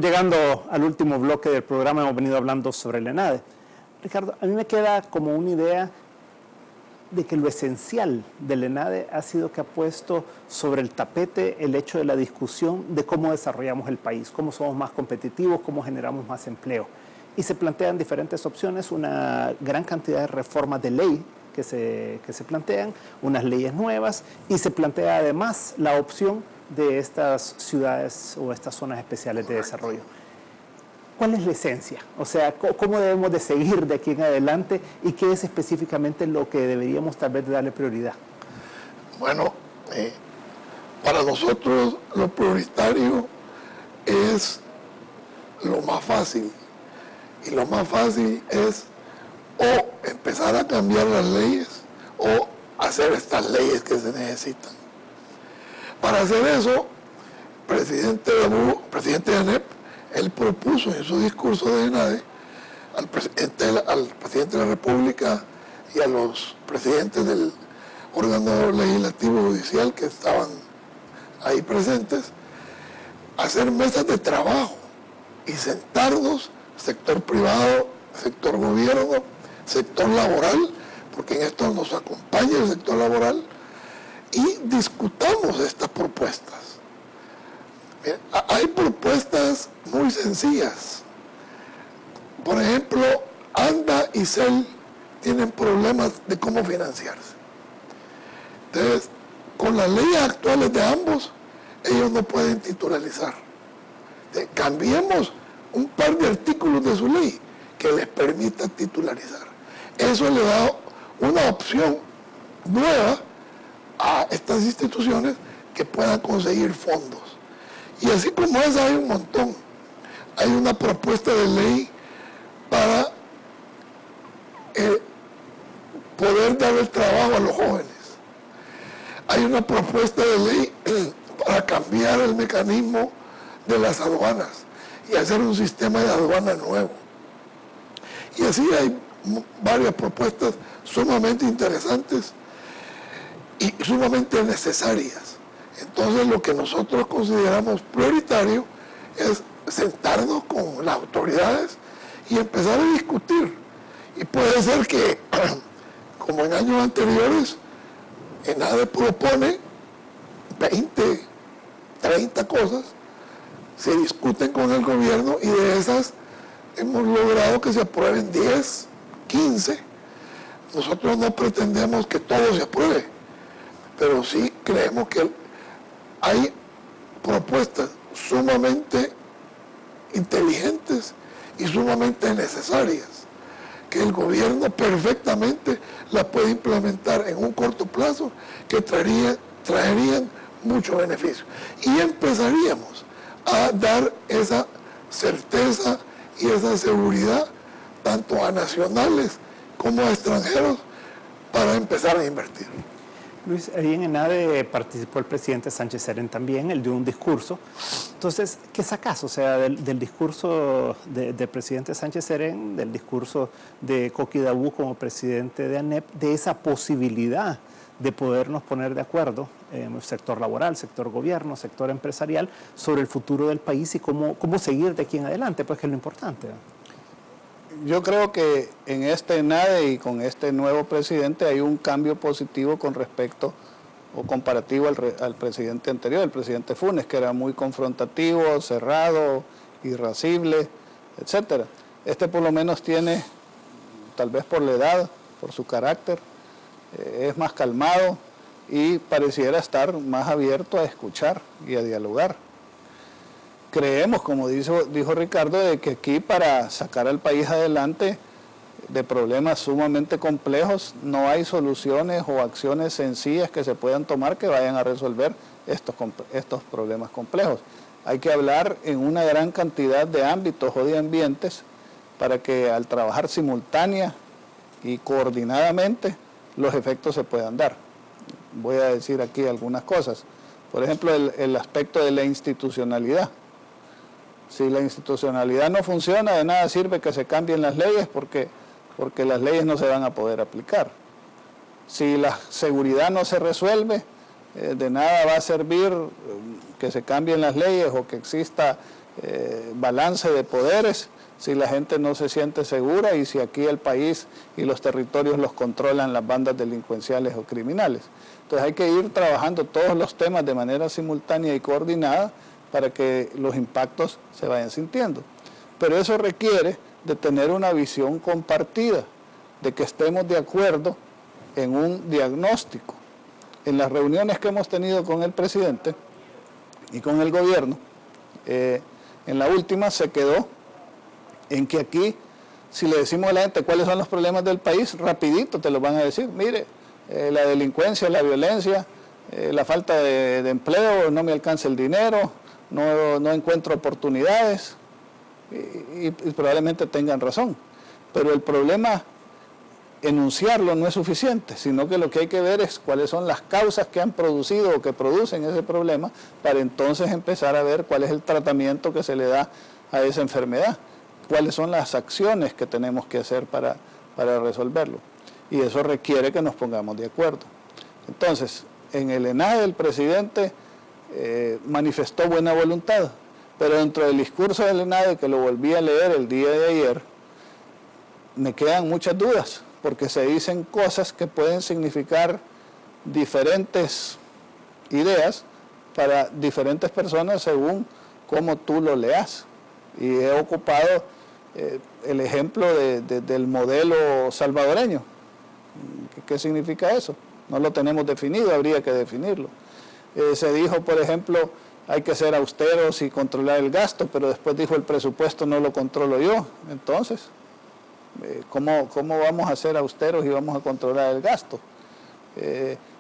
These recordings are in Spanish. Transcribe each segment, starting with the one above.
Llegando al último bloque del programa, hemos venido hablando sobre el ENADE. Ricardo, a mí me queda como una idea de que lo esencial del ENADE ha sido que ha puesto sobre el tapete el hecho de la discusión de cómo desarrollamos el país, cómo somos más competitivos, cómo generamos más empleo. Y se plantean diferentes opciones, una gran cantidad de reformas de ley que se plantean, unas leyes nuevas, y se plantea además la opción de estas ciudades o estas zonas especiales de desarrollo. ¿Cuál es la esencia? O sea, ¿cómo debemos de seguir de aquí en adelante y qué es específicamente lo que deberíamos tal vez darle prioridad? Bueno, para nosotros lo prioritario es lo más fácil. Y lo más fácil es o empezar a cambiar las leyes o hacer estas leyes que se necesitan. Para hacer eso, presidente de ANEP, él propuso en su discurso de ENADE al presidente de la República y a los presidentes del órgano legislativo judicial que estaban ahí presentes, hacer mesas de trabajo y sentarnos, sector privado, sector gobierno, sector laboral, porque en esto nos acompaña el sector laboral, y discutamos estas propuestas. Bien, hay propuestas muy sencillas. Por ejemplo, ANDA y CEL tienen problemas de cómo financiarse. Entonces, con las leyes actuales de ambos, ellos no pueden titularizar. Entonces, cambiemos un par de artículos de su ley que les permita titularizar. Eso le da una opción nueva a estas instituciones que puedan conseguir fondos. Y así como esa hay un montón. Hay una propuesta de ley para poder dar el trabajo a los jóvenes. Hay una propuesta de ley para cambiar el mecanismo de las aduanas y hacer un sistema de aduana nuevo. Y así hay varias propuestas sumamente interesantes y sumamente necesarias. Entonces, lo que nosotros consideramos prioritario es sentarnos con las autoridades y empezar a discutir. Y puede ser que, como en años anteriores, ENADE propone 20, 30 cosas, se discuten con el gobierno y de esas hemos logrado que se aprueben 10, 15. Nosotros no pretendemos que todo se apruebe, pero sí creemos que hay propuestas sumamente inteligentes y sumamente necesarias que el gobierno perfectamente las puede implementar en un corto plazo que traerían mucho beneficio. Y empezaríamos a dar esa certeza y esa seguridad tanto a nacionales como a extranjeros para empezar a invertir. Luis, ahí en ENADE participó el presidente Sánchez Serén también, él dio un discurso. Entonces, ¿qué sacas? O sea, del discurso del presidente Sánchez Serén, del discurso de Coqui Dabú como presidente de ANEP, de esa posibilidad de podernos poner de acuerdo en el sector laboral, sector gobierno, sector empresarial, sobre el futuro del país y cómo seguir de aquí en adelante, pues que es lo importante. Yo creo que en este ENADE y con este nuevo presidente hay un cambio positivo con respecto o comparativo al presidente anterior, el presidente Funes, que era muy confrontativo, cerrado, irascible, etcétera. Este por lo menos tiene, tal vez por la edad, por su carácter, es más calmado y pareciera estar más abierto a escuchar y a dialogar. Creemos, como dijo Ricardo, de que aquí para sacar al país adelante de problemas sumamente complejos no hay soluciones o acciones sencillas que se puedan tomar que vayan a resolver estos problemas complejos. Hay que hablar en una gran cantidad de ámbitos o de ambientes para que al trabajar simultánea y coordinadamente los efectos se puedan dar. Voy a decir aquí algunas cosas. Por ejemplo, el aspecto de la institucionalidad. Si la institucionalidad no funciona, de nada sirve que se cambien las leyes porque las leyes no se van a poder aplicar. Si la seguridad no se resuelve, de nada va a servir que se cambien las leyes o que exista balance de poderes si la gente no se siente segura y si aquí el país y los territorios los controlan las bandas delincuenciales o criminales. Entonces hay que ir trabajando todos los temas de manera simultánea y coordinada para que los impactos se vayan sintiendo. Pero eso requiere de tener una visión compartida, de que estemos de acuerdo en un diagnóstico. En las reuniones que hemos tenido con el presidente y con el gobierno, en la última se quedó en que aquí, si le decimos a la gente cuáles son los problemas del país, rapidito te lo van a decir. Mire, la delincuencia, la violencia, la falta de empleo, no me alcanza el dinero, no encuentro oportunidades, y probablemente tengan razón. Pero el problema, enunciarlo no es suficiente, sino que lo que hay que ver es cuáles son las causas que han producido o que producen ese problema, para entonces empezar a ver cuál es el tratamiento que se le da a esa enfermedad, cuáles son las acciones que tenemos que hacer para resolverlo. Y eso requiere que nos pongamos de acuerdo. Entonces, en el ENADE el presidente manifestó buena voluntad, pero dentro del discurso del ENADE, que lo volví a leer el día de ayer, me quedan muchas dudas, porque se dicen cosas que pueden significar diferentes ideas para diferentes personas según cómo tú lo leas. Y he ocupado el ejemplo del modelo salvadoreño. ¿Qué significa eso? No lo tenemos definido, habría que definirlo. Se dijo, por ejemplo, hay que ser austeros y controlar el gasto, pero después dijo el presupuesto no lo controlo yo. Entonces, ¿cómo vamos a ser austeros y vamos a controlar el gasto?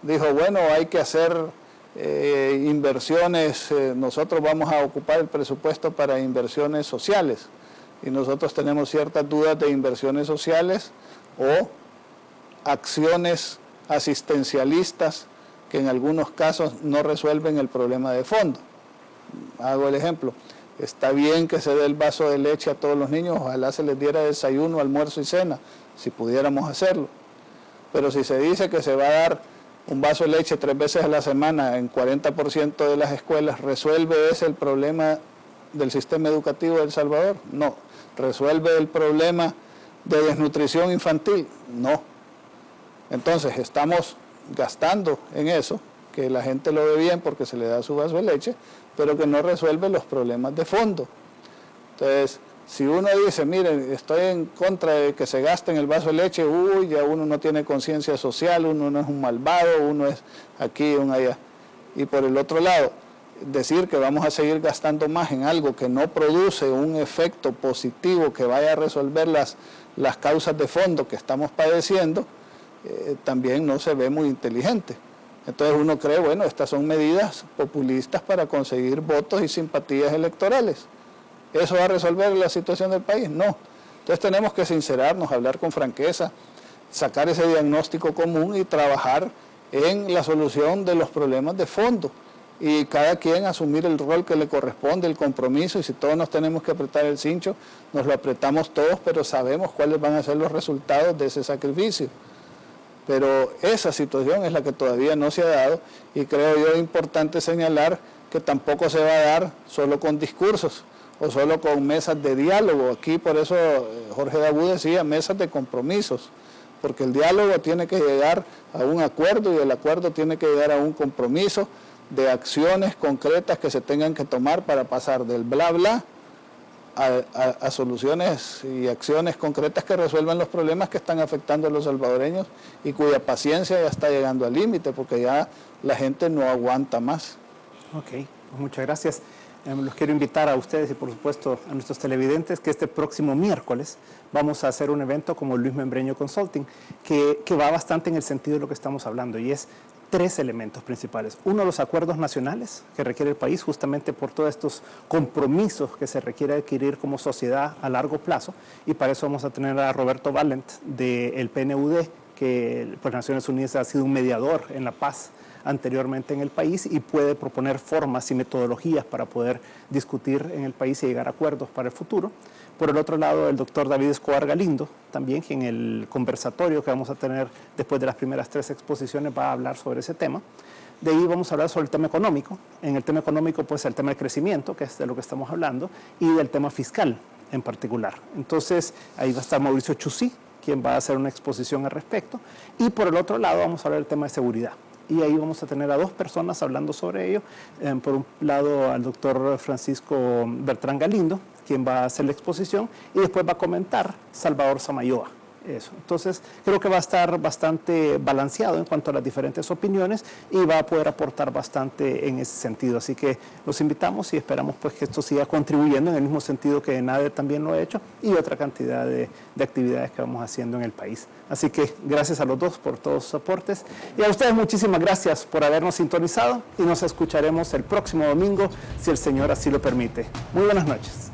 Dijo, bueno, hay que hacer inversiones, nosotros vamos a ocupar el presupuesto para inversiones sociales, y nosotros tenemos ciertas dudas de inversiones sociales o acciones asistencialistas que en algunos casos no resuelven el problema de fondo. Hago el ejemplo. Está bien que se dé el vaso de leche a todos los niños, ojalá se les diera desayuno, almuerzo y cena, si pudiéramos hacerlo. Pero si se dice que se va a dar un vaso de leche 3 veces a la semana en 40% de las escuelas, ¿resuelve ese el problema del sistema educativo de El Salvador? No. ¿Resuelve el problema de desnutrición infantil? No. Entonces estamos gastando en eso, que la gente lo ve bien porque se le da su vaso de leche, pero que no resuelve los problemas de fondo. Entonces, si uno dice, miren, estoy en contra de que se gaste en el vaso de leche, uy, ya uno no tiene conciencia social, uno no es un malvado, uno es aquí, uno allá. Y por el otro lado, decir que vamos a seguir gastando más en algo que no produce un efecto positivo que vaya a resolver las causas de fondo que estamos padeciendo, también no se ve muy inteligente. Entonces uno cree, bueno, estas son medidas populistas para conseguir votos y simpatías electorales. ¿Eso va a resolver la situación del país? No. Entonces tenemos que sincerarnos, hablar con franqueza, sacar ese diagnóstico común y trabajar en la solución de los problemas de fondo. Y cada quien asumir el rol que le corresponde, el compromiso, y si todos nos tenemos que apretar el cincho, nos lo apretamos todos, pero sabemos cuáles van a ser los resultados de ese sacrificio. Pero esa situación es la que todavía no se ha dado, y creo yo importante señalar que tampoco se va a dar solo con discursos o solo con mesas de diálogo. Aquí por eso Jorge Dabú decía mesas de compromisos, porque el diálogo tiene que llegar a un acuerdo y el acuerdo tiene que llegar a un compromiso de acciones concretas que se tengan que tomar para pasar del bla bla a soluciones y acciones concretas que resuelvan los problemas que están afectando a los salvadoreños y cuya paciencia ya está llegando al límite, porque ya la gente no aguanta más. Ok, pues muchas gracias. Los quiero invitar a ustedes y por supuesto a nuestros televidentes que este próximo miércoles vamos a hacer un evento como Luis Membreño Consulting que va bastante en el sentido de lo que estamos hablando, y es 3 elementos principales. Uno, los acuerdos nacionales que requiere el país justamente por todos estos compromisos que se requiere adquirir como sociedad a largo plazo, y para eso vamos a tener a Roberto Valent del PNUD, que por Naciones Unidas ha sido un mediador en la paz anteriormente en el país y puede proponer formas y metodologías para poder discutir en el país y llegar a acuerdos para el futuro. Por el otro lado, el doctor David Escobar Galindo, también en el conversatorio que vamos a tener después de las primeras 3 exposiciones va a hablar sobre ese tema. De ahí vamos a hablar sobre el tema económico. En el tema económico, pues el tema del crecimiento, que es de lo que estamos hablando, y del tema fiscal en particular. Entonces, ahí va a estar Mauricio Chusí, quien va a hacer una exposición al respecto. Y por el otro lado vamos a hablar del tema de seguridad. Y ahí vamos a tener a 2 personas hablando sobre ello. Por un lado, al doctor Francisco Bertrán Galindo, quien va a hacer la exposición, y después va a comentar Salvador Samayoa. Eso. Entonces, creo que va a estar bastante balanceado en cuanto a las diferentes opiniones y va a poder aportar bastante en ese sentido. Así que los invitamos y esperamos pues que esto siga contribuyendo en el mismo sentido que ENADE también lo ha hecho y otra cantidad de actividades que vamos haciendo en el país. Así que gracias a los 2 por todos sus aportes y a ustedes muchísimas gracias por habernos sintonizado y nos escucharemos el próximo domingo si el Señor así lo permite. Muy buenas noches.